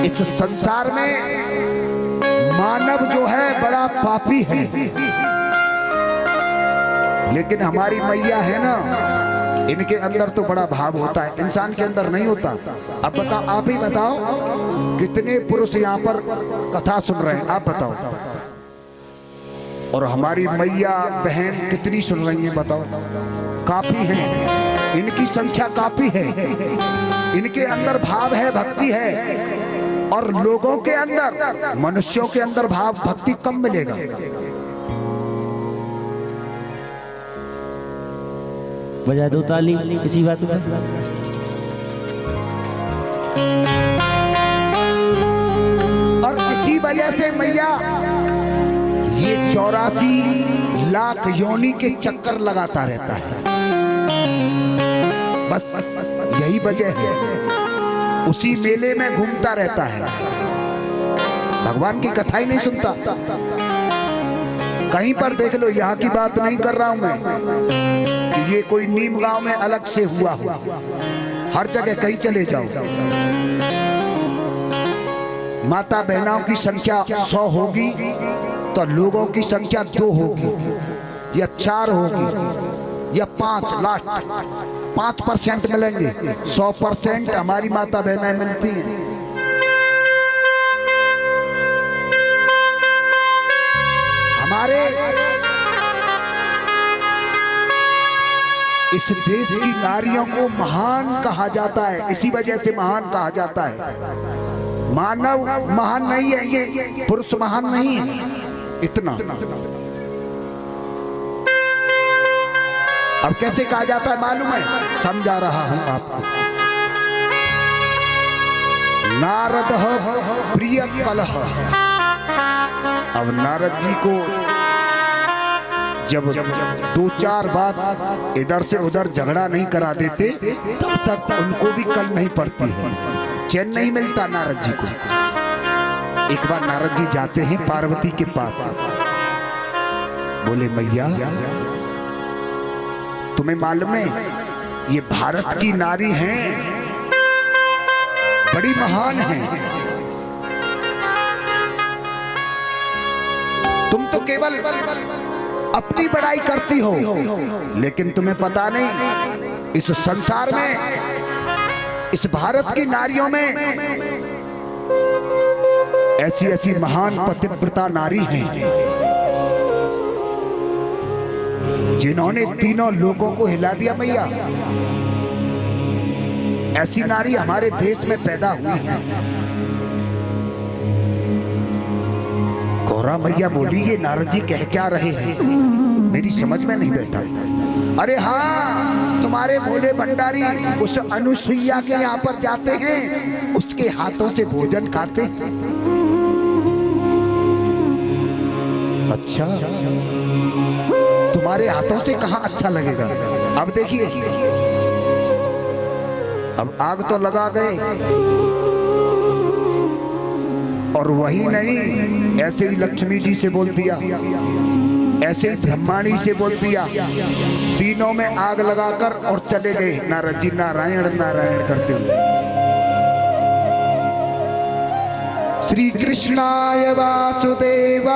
इस संसार में मानव जो है बड़ा पापी है, लेकिन हमारी मैया है ना, इनके अंदर तो बड़ा भाव होता है, इंसान के अंदर नहीं होता। अब बताओ, आप ही बताओ, कितने पुरुष यहाँ पर कथा सुन रहे हैं, आप बताओ। और हमारी मैया बहन कितनी सुन रही हैं, बताओ। काफी हैं, इनकी संख्या काफी है, इनके अंदर भाव है, भक्ति है। और लोगों के अंदर, मनुष्यों के अंदर भाव भक्ति कम मिलेगा। बजा दो ताली इसी बात में। और इसी वजह से मैया ये 84 लाख योनि के चक्कर लगाता रहता है, बस यही वजह है। उसी मेले में घूमता रहता है, भगवान की कथा ही नहीं सुनता। कहीं पर देख लो, यहाँ की बात नहीं कर रहा हूं मैं कि ये कोई नीम गांव में अलग से हुआ, हर जगह कहीं चले जाओ, माता बहनों की संख्या 100 होगी तो लोगों की संख्या 2 होगी या 4 होगी या 5, लास्ट 5% मिलेंगे। 100% हमारी माता बहनें मिलती हैं। हमारे इस देश की नारियों को महान कहा जाता है, इसी वजह से महान कहा जाता है। मानव महान नहीं है, ये पुरुष महान नहीं है इतना। अब कैसे कहा जाता है मालूम है, समझा रहा हूं आपको। नारद प्रिय कलह। अब नारद जी को जब 2-4 बात इधर से उधर झगड़ा नहीं करा देते, तब तक उनको भी कल नहीं पड़ती है, चैन नहीं मिलता नारद जी को। एक बार नारद जी जाते हैं पार्वती के पास, बोले मैया तुम्हें मालूम है ये भारत की नारी हैं, बड़ी महान हैं, तुम तो केवल अपनी बड़ाई करती हो, लेकिन तुम्हें पता नहीं इस संसार में, इस भारत की नारियों में ऐसी ऐसी महान पतिव्रता नारी हैं जिन्होंने तीनों लोगों को हिला दिया। मैया ऐसी नारी हमारे देश में पैदा हुई है। गौरा मैया बोली ये नारद जी कह क्या रहे हैं, मेरी समझ में नहीं बैठा। अरे हाँ, तुम्हारे भोले भंडारी उस अनुसुईया के यहाँ पर जाते हैं, उसके हाथों से भोजन खाते हैं। अच्छा, तुम्हारे हाथों से कहां अच्छा लगेगा। अब देखिए, अब आग तो लगा गए, और वही नहीं, ऐसे ही लक्ष्मी जी से बोल दिया, ऐसे ही ब्रह्माणी से बोल दिया, तीनों में आग लगाकर और चले गए नारद जी नारायण नारायण करते हुए। श्री कृष्णाय वासुदेवाय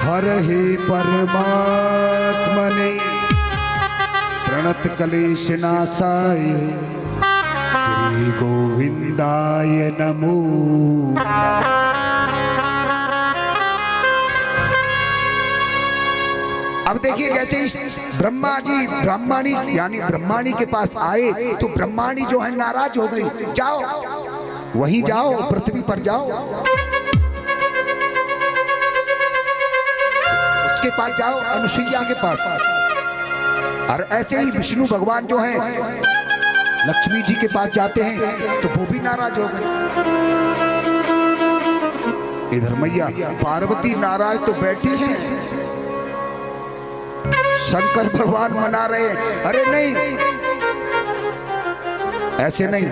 हरहि परमात्मने प्रणत क्लेश नाशाय श्री गोविंदाय नमो। अब देखिए, जैसे ब्रह्मा जी ब्रह्माणी यानी ब्रह्माणी के पास आए तो ब्रह्माणी जो है नाराज हो गई। जाओ वहीं जाओ, पृथ्वी पर जाओ, उसके पास जाओ, अनुसुईया के पास। और ऐसे ही विष्णु भगवान जो है लक्ष्मी जी के पास जाते हैं तो वो भी नाराज हो गए। इधर मैया पार्वती नाराज तो बैठी है, शंकर भगवान मना रहे हैं। अरे नहीं, ऐसे नहीं।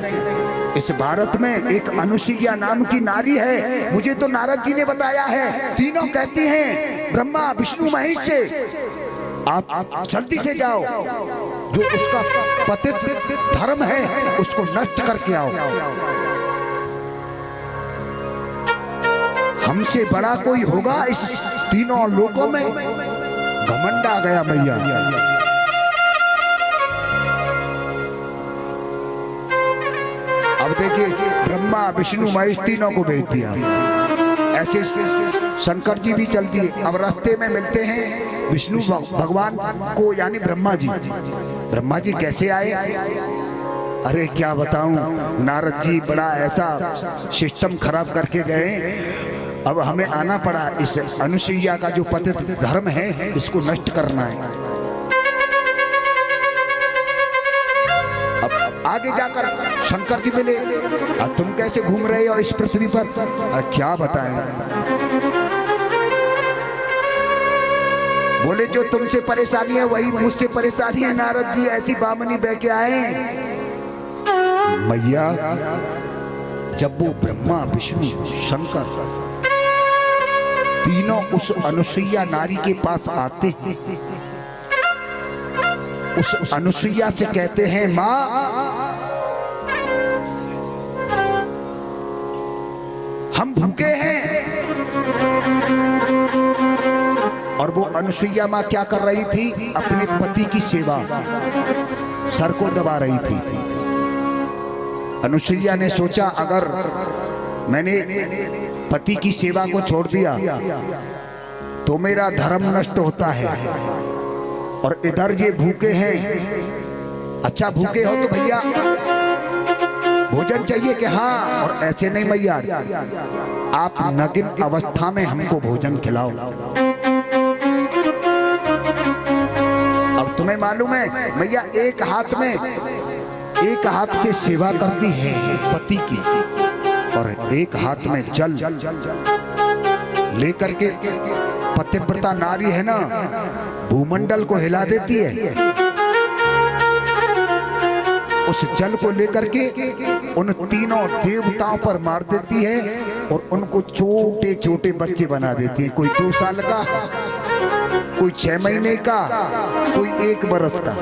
इस भारत में एक अनुसुईया नाम की नारी है, मुझे तो नारद जी ने बताया है। तीनों कहती हैं ब्रह्मा विष्णु महेश से, आप जल्दी से जाओ, जो उसका पतित धर्म है उसको नष्ट करके आओ। हमसे बड़ा कोई होगा इस तीनों लोकों में? घमंड आ गया मैया। अब देखिए, ब्रह्मा विष्णु महेश तीनों को भेज दिया। ऐसे शंकर जी भी चल दिए। अब रास्ते में मिलते हैं विष्णु भगवान को, यानी ब्रह्मा जी। ब्रह्मा जी कैसे आए? अरे क्या बताऊं, नारद जी बड़ा ऐसा सिस्टम खराब करके गए। अब हमें आना पड़ा, इस अनुसुईया का जो पतित धर्म है इसको नष्ट करना है। अब आगे जाकर शंकर जी मिले। तुम कैसे घूम रहे हो इस पृथ्वी पर? क्या बताएं। बोले जो तुमसे परेशानी है वही मुझसे परेशानी है नारद जी, ऐसी बामनी बह के आए। मैया, जब वो ब्रह्मा विष्णु शंकर तीनों उस अनुसुईया नारी के पास आते हैं, उस अनुसुईया से कहते हैं, मां हम भूखे हैं। और वो अनुसुईया मां क्या कर रही थी? अपने पति की सेवा, सर को दबा रही थी। अनुसुईया ने सोचा, अगर मैंने पति की सेवा को छोड़ दिया तो मेरा धर्म नष्ट होता है, और इधर ये भूखे हैं। अच्छा भूखे हो तो भैया भोजन चाहिए कि? हाँ। और ऐसे नहीं मैया, आप नगिन अवस्था में हमको भोजन खिलाओ। अब तुम्हें मालूम है मैया, एक हाथ से सेवा करती है पति की, और एक हाथ में जल लेकर के पतिव्रता नारी है ना, भूमंडल को हिला देती है। उस जल को लेकर के उन तीनों देवताओं पर मार देती है, और उनको छोटे छोटे बच्चे बना देती है। कोई 2 साल का, कोई 6 महीने का, कोई 1 बरस का।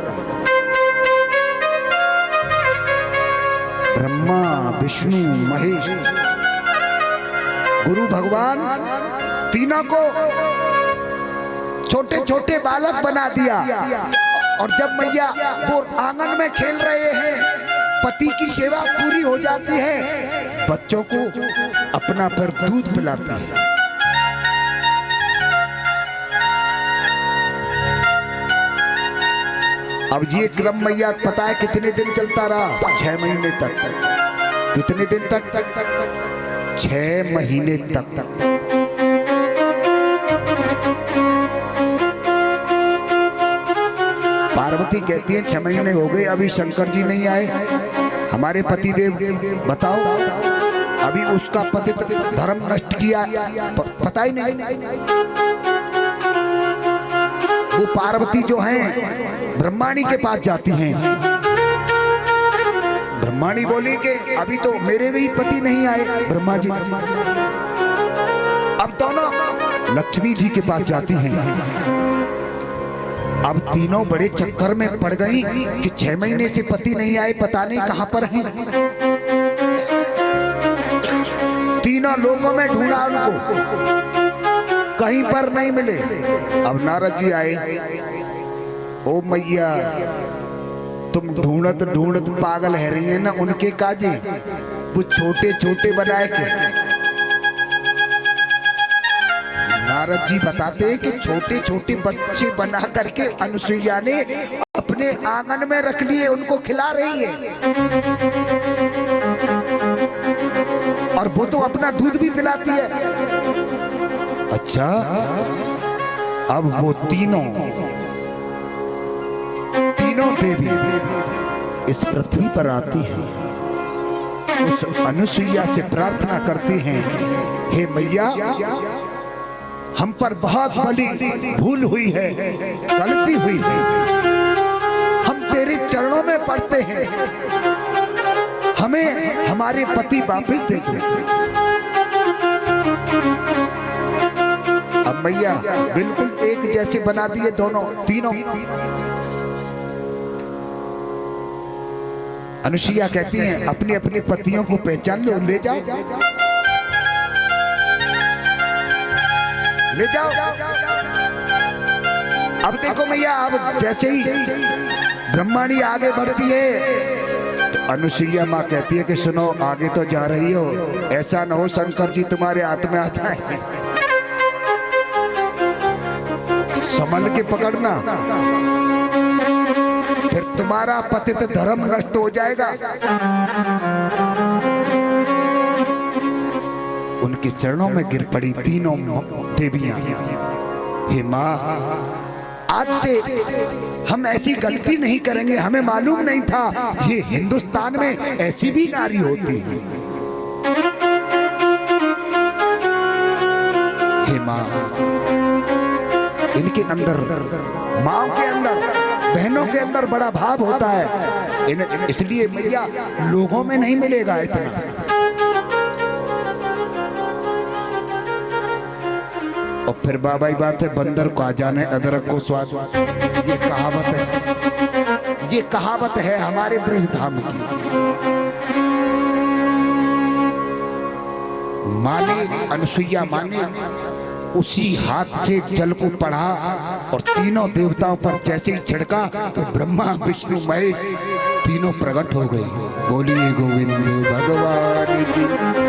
ब्रह्मा विष्णु महेश गुरु भगवान तीनों को छोटे छोटे बालक बना दिया। और जब मैया वो आंगन में खेल रहे हैं, पति की सेवा पूरी हो जाती है, बच्चों को अपना फिर दूध पिलाती है। अब ये क्रम मैया पता है कितने दिन चलता रहा? 6 महीने तक। कितने दिन तक? 6 महीने तक। पार्वती कहती है 6 महीने हो गए, अभी शंकर जी नहीं आए, हमारे पति देव बताओ, अभी उसका पतित धर्म नष्ट किया, पता ही नहीं। वो पार्वती जो हैं ब्रह्माणी के पास जाती हैं। ब्रह्माणी बोली कि अभी तो मेरे भी पति नहीं आए ब्रह्मा जी। अब दोनों लक्ष्मी जी के पास जाती हैं। अब तीनों बड़े चक्कर में पड़ गई कि 6 महीने से पति नहीं आए, पता नहीं कहां पर हैं। तीनों लोगों में ढूंढा उनको, कहीं पर नहीं मिले। अब नारद जी आए। ओ मैया, तुम ढूंढत ढूंढत पागल है रही है ना, उनके काजे वो छोटे छोटे बनाए के। नारद जी बताते हैं कि छोटे छोटे बच्चे बना करके अनुसुईया ने अपने आंगन में रख लिए, उनको खिला रही है, और वो तो अपना दूध भी पिलाती है। अच्छा, अब वो तीनों देवी इस पृथ्वी पर आती हैं, उस अनुसुईया से प्रार्थना करती हैं, हे मैया, हम पर बहुत बड़ी भूल हुई है, गलती हुई है, हम तेरे चरणों में पड़ते हैं, हमें हमारे पति वापस दे दो। अब मैया बिल्कुल एक जैसे बना दिए दोनों तीनों। अनुसुईया कहती हैं अपनी अपनी पतियों को पहचान लो, ले जाओ ले जाओ। अब देखो मैया, अब जैसे ही ब्रह्माणी आगे बढ़ती है तो अनुसुईया माँ कहती है कि सुनो, आगे तो जा रही हो, ऐसा न हो शंकर जी तुम्हारे हाथ में आ जाए, संभल के पकड़ना, फिर तुम्हारा पतित धर्म नष्ट हो जाएगा। उनके चरणों में गिर पड़ी तीनों देवियां। हे माँ, आज से हम ऐसी गलती नहीं करेंगे, हमें मालूम नहीं था ये हिंदुस्तान में ऐसी भी नारी होती है। हे माँ, इनके अंदर, माँ के अंदर, बहनों के अंदर बड़ा भाव होता है, इसलिए मैया लोगों में नहीं मिलेगा इतना। और फिर बाबा ही बात है, बंदर को आ जाने अदरक को स्वाद, ये कहावत है, ये कहावत है हमारे ब्रज धाम की। माने अनुसुईया माने उसी हाथ से जल को पढ़ा और तीनों देवताओं पर जैसे ही छिड़का तो ब्रह्मा विष्णु महेश तीनों प्रकट हो गए। बोलिए गोविंद भगवान की।